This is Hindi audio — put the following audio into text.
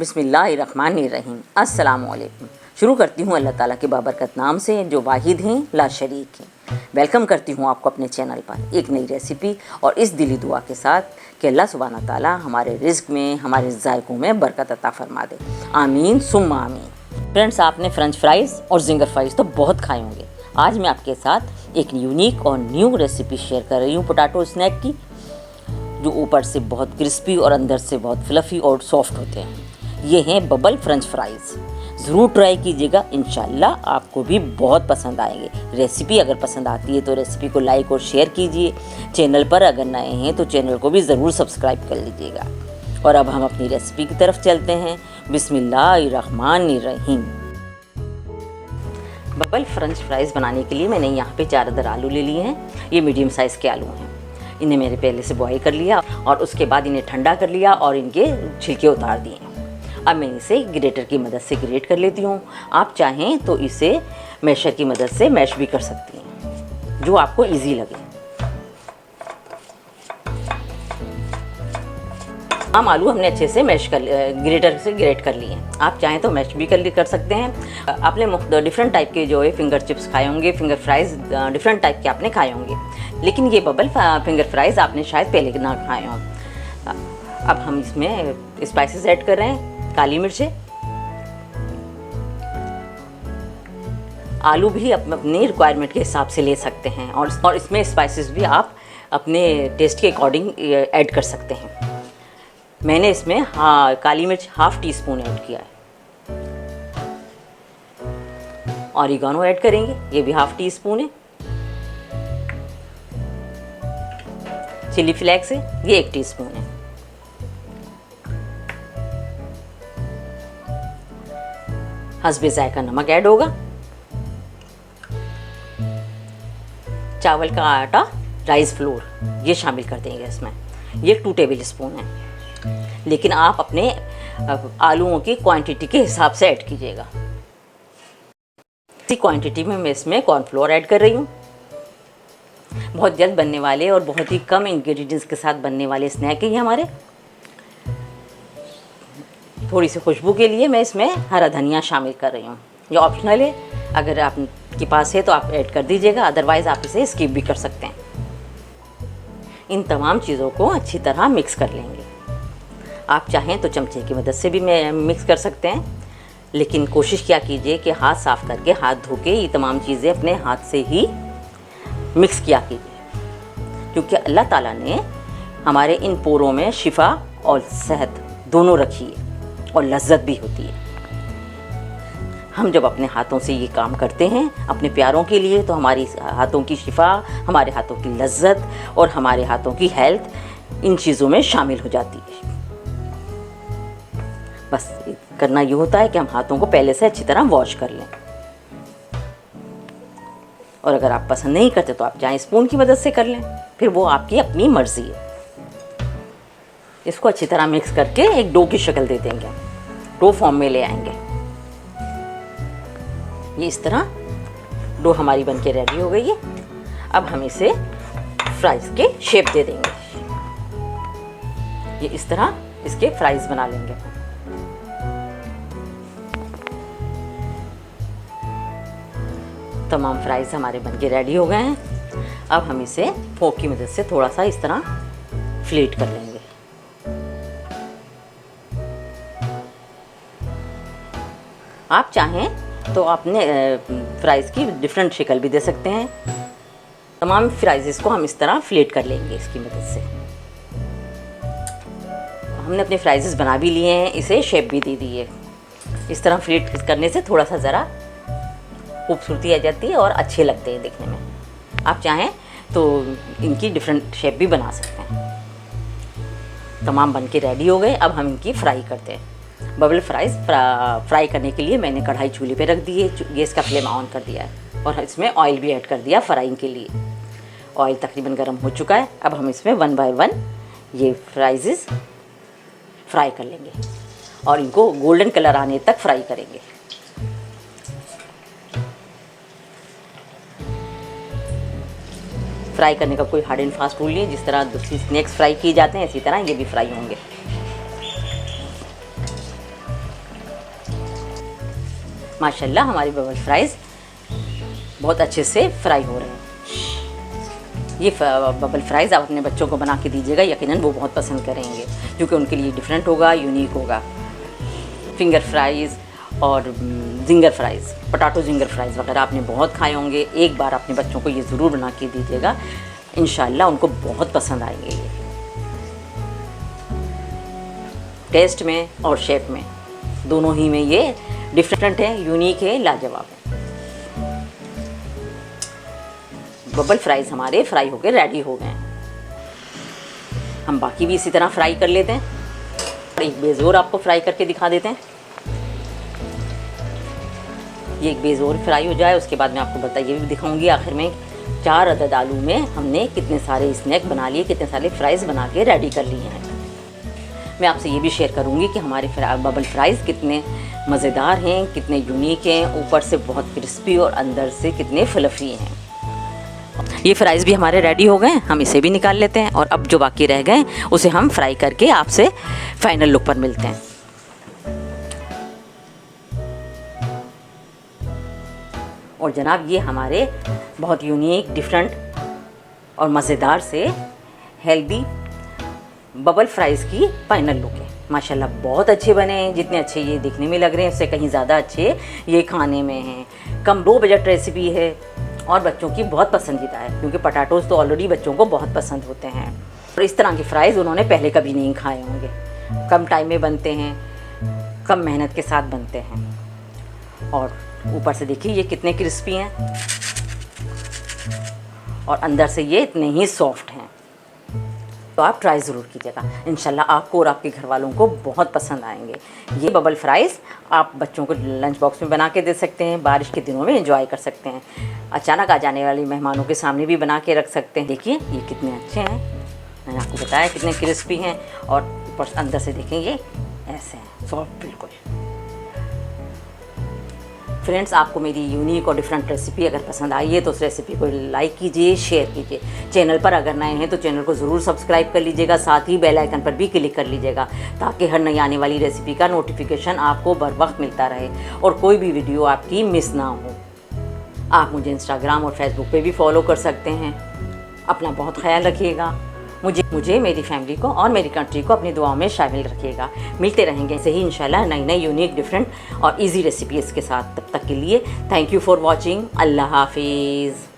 बिस्मिल्लाहिर्रहमानिर्रहीम। अस्सलामु अलैकुम। शुरू करती हूँ अल्लाह ताला के बाबरकत नाम से जो वाहिद हैं ला शरीक हैं। वेलकम करती हूँ आपको अपने चैनल पर एक नई रेसिपी और इस दिली दुआ के साथ कि अल्लाह सुब्हाना ताला हमारे रिज़्क़ में, हमारे ज़ायक़ों में बरकत अता फरमा दे। आमीन सुम्मा आमीन। फ्रेंड्स, आपने फ्रेंच फ्राइज़ और जिंगर फ्राइज़ तो बहुत खाए होंगे। आज मैं आपके साथ एक यूनिक और न्यू रेसिपी शेयर कर रही हूँ पोटैटो स्नैक की, जो ऊपर से बहुत क्रिस्पी और अंदर से बहुत फ्लफ़ी और सॉफ्ट होते हैं। ये हैं बबल फ्रेंच फ्राइज़। ज़रूर ट्राई कीजिएगा, इंशाल्लाह आपको भी बहुत पसंद आएंगे। रेसिपी अगर पसंद आती है तो रेसिपी को लाइक और शेयर कीजिए। चैनल पर अगर नए हैं तो चैनल को भी ज़रूर सब्सक्राइब कर लीजिएगा। और अब हम अपनी रेसिपी की तरफ चलते हैं। बिस्मिल्लाहिर्रहमानिर्रहीम। बबल फ्रेंच फ्राइज़ बनाने के लिए मैंने यहाँ पे 4 अदर आलू ले लिए हैं। ये मीडियम साइज़ के आलू हैं। इन्हें मैंने पहले से बॉईल कर लिया और उसके बाद इन्हें ठंडा कर लिया और इनके छिलके उतार दिए। अब मैं इसे ग्रेटर की मदद से ग्रेट कर लेती हूँ। आप चाहें तो इसे मैशर की मदद से मैश भी कर सकती हैं, जो आपको इजी लगे। आम आलू हमने अच्छे से मैश कर ग्रेटर से ग्रेट कर लिए हैं। आप चाहें तो मैश भी कर सकते हैं। आपने डिफरेंट टाइप के जो है फिंगर चिप्स खाए होंगे, फिंगर फ्राइज़ डिफरेंट टाइप के आपने खाए होंगे, लेकिन ये बबल फिंगर फ्राइज़ आपने शायद पहले ना खाए हों। अब हम इसमें स्पाइसेस ऐड कर रहे हैं। काली मिर्चें, आलू भी अपनी रिक्वायरमेंट के हिसाब से ले सकते हैं और इसमें स्पाइसेस भी आप अपने टेस्ट के अकॉर्डिंग ऐड कर सकते हैं। मैंने इसमें काली मिर्च ½ टीस्पून ऐड किया है। ऑरिगानो ऐड करेंगे, ये भी ½ टीस्पून है। चिली फ्लेक्स है, ये 1 टीस्पून है। हस्बे ज़ायक़ा नमक ऐड होगा। चावल का आटा, राइस फ्लोर, ये शामिल कर देंगे इसमें। ये 2 टेबल स्पून है, लेकिन आप अपने आलूओं की क्वांटिटी के हिसाब से ऐड कीजिएगा। इसी क्वांटिटी में मैं इसमें कॉर्नफ्लोर ऐड कर रही हूँ। बहुत जल्द बनने वाले और बहुत ही कम इंग्रेडिएंट्स के साथ बनने वाले स्नैक है ये हमारे। थोड़ी सी खुशबू के लिए मैं इसमें हरा धनिया शामिल कर रही हूँ। ये ऑप्शनल है, अगर आपके पास है तो आप ऐड कर दीजिएगा, अदरवाइज़ आप इसे स्किप भी कर सकते हैं। इन तमाम चीज़ों को अच्छी तरह मिक्स कर लेंगे। आप चाहें तो चमचे की मदद से भी मिक्स कर सकते हैं, लेकिन कोशिश क्या कीजिए कि हाथ साफ़ करके, हाथ धो के ये तमाम चीज़ें अपने हाथ से ही मिक्स किया कीजिए, क्योंकि अल्लाह ताला ने हमारे इन पोरों में शिफा और सेहत दोनों रखी है और लज्जत भी होती है। हम जब अपने हाथों से ये काम करते हैं अपने प्यारों के लिए, तो हमारी हाथों की शिफा, हमारे हाथों की लज्जत और हमारे हाथों की हेल्थ इन चीज़ों में शामिल हो जाती है। बस करना ये होता है कि हम हाथों को पहले से अच्छी तरह वॉश कर लें। और अगर आप पसंद नहीं करते तो आप चाहे स्पून की मदद से कर लें, फिर वो आपकी अपनी मर्ज़ी है। इसको अच्छी तरह मिक्स करके एक डो की शक्ल दे देंगे, डो फॉर्म में ले आएंगे। ये इस तरह डो हमारी बनके रेडी हो गई है। अब हम इसे फ्राइज़ के शेप दे देंगे। ये इस तरह इसके फ्राइज़ बना लेंगे। तमाम फ्राइज़ हमारे बनके रेडी हो गए हैं। अब हम इसे फोक की मदद से थोड़ा सा इस तरह फ्लेट कर लेंगे। आप चाहें तो अपने फ्राइज़ की डिफरेंट शक्ल भी दे सकते हैं। तमाम फ्राइज़ को हम इस तरह फ्लेट कर लेंगे इसकी मदद से। हमने अपने फ्राइज़ बना भी लिए हैं, इसे शेप भी दे दी है। इस तरह फ्लेट करने से थोड़ा सा ज़रा खूबसूरती आ जाती है और अच्छे लगते हैं देखने में। आप चाहें तो इनकी डिफरेंट शेप भी बना सकते हैं। तमाम बन के रेडी हो गए। अब हम इनकी फ्राई करते हैं। बबल फ्राई करने के लिए मैंने कढ़ाई चूल्हे पे रख दी है, गैस का फ्लेम ऑन कर दिया है और इसमें ऑयल भी ऐड कर दिया फ्राइंग के लिए। ऑयल तकरीबन गर्म हो चुका है। अब हम इसमें 1 बाय 1 ये फ्राइज़ फ्राई कर लेंगे और इनको गोल्डन कलर आने तक फ्राई करेंगे। फ्राई करने का कोई हार्ड एंड फास्ट रूल नहीं है। जिस तरह दूसरी स्नैक्स फ्राई किए जाते हैं इसी तरह ये भी फ्राई होंगे। माशाल्लाह हमारे बबल फ्राइज़ बहुत अच्छे से फ्राई हो रहे हैं। ये बबल फ्राइज़ आप अपने बच्चों को बना के दीजिएगा, यकीनन वो बहुत पसंद करेंगे, क्योंकि उनके लिए डिफरेंट होगा, यूनिक होगा। फिंगर फ्राइज़ और ginger fries, potato ginger fries वगैरह आपने बहुत खाए होंगे। एक बार अपने बच्चों को ये ज़रूर बना के दीजिएगा, इंशाल्लाह उनको बहुत पसंद आएंगे। ये टेस्ट में और शेप में दोनों ही में ये डिफरेंट है, यूनिक है, लाजवाब है। बबल फ्राइज़ हमारे फ्राई होकर रेडी हो गए हैं। हम बाकी भी इसी तरह फ्राई कर लेते हैं। एक बेज और आपको फ्राई करके दिखा देते हैं। ये एक बेज और फ्राई हो जाए, उसके बाद मैं आपको ये भी दिखाऊंगी आखिर में 4 अदद आलू में हमने कितने सारे स्नैक बना लिए, कितने सारे फ्राइज़ बना के रेडी कर लिए हैं। मैं आपसे ये भी शेयर करूंगी कि हमारे बबल फ्राइज़ कितने मज़ेदार हैं, कितने यूनिक हैं, ऊपर से बहुत क्रिस्पी और अंदर से कितने फ्लफ़ी हैं। ये फ्राइज़ भी हमारे रेडी हो गए, हम इसे भी निकाल लेते हैं और अब जो बाकी रह गए उसे हम फ्राई करके आपसे फाइनल लुक पर मिलते हैं। और जनाब ये हमारे बहुत यूनिक, डिफरेंट और मज़ेदार से हेल्दी बबल फ्राइज़ की फाइनल लुक है। माशाल्लाह बहुत अच्छे बने हैं, जितने अच्छे ये दिखने में लग रहे हैं उससे कहीं ज़्यादा अच्छे ये खाने में हैं। कम लो बजट रेसिपी है और बच्चों की बहुत पसंदीदा है, क्योंकि पोटैटोज़ तो ऑलरेडी बच्चों को बहुत पसंद होते हैं। और इस तरह के फ्राइज़ उन्होंने पहले कभी नहीं खाए होंगे। कम टाइम में बनते हैं, कम मेहनत के साथ बनते हैं और ऊपर से देखिए ये कितने क्रिस्पी हैं और अंदर से ये इतने ही सॉफ्ट हैं। तो आप ट्राई ज़रूर कीजिएगा, इंशाल्लाह आपको और आपके घर वालों को बहुत पसंद आएंगे। ये बबल फ्राइज़ आप बच्चों को लंच बॉक्स में बना के दे सकते हैं, बारिश के दिनों में एंजॉय कर सकते हैं, अचानक आ जाने वाले मेहमानों के सामने भी बना के रख सकते हैं। देखिए ये कितने अच्छे हैं, मैंने आपको बताया कितने क्रिस्पी हैं और ऊपर अंदर से देखें ये ऐसे हैं, सॉफ्ट बिल्कुल। फ्रेंड्स, आपको मेरी यूनिक और डिफरेंट रेसिपी अगर पसंद आई है तो उस रेसिपी को लाइक कीजिए, शेयर कीजिए। चैनल पर अगर नए हैं तो चैनल को ज़रूर सब्सक्राइब कर लीजिएगा, साथ ही बेल आइकन पर भी क्लिक कर लीजिएगा, ताकि हर नई आने वाली रेसिपी का नोटिफिकेशन आपको बर वक्त मिलता रहे और कोई भी वीडियो आपकी मिस ना हो। आप मुझे इंस्टाग्राम और फेसबुक पे भी फॉलो कर सकते हैं। अपना बहुत ख्याल रखिएगा। मुझे मेरी फैमिली को और मेरी कंट्री को अपनी दुआओं में शामिल रखिएगा। मिलते रहेंगे ऐसे ही इंशाल्लाह नई नई यूनिक, डिफरेंट और इजी रेसिपीज़ के साथ। तब तक के लिए थैंक यू फॉर वॉचिंग। अल्लाह हाफिज़।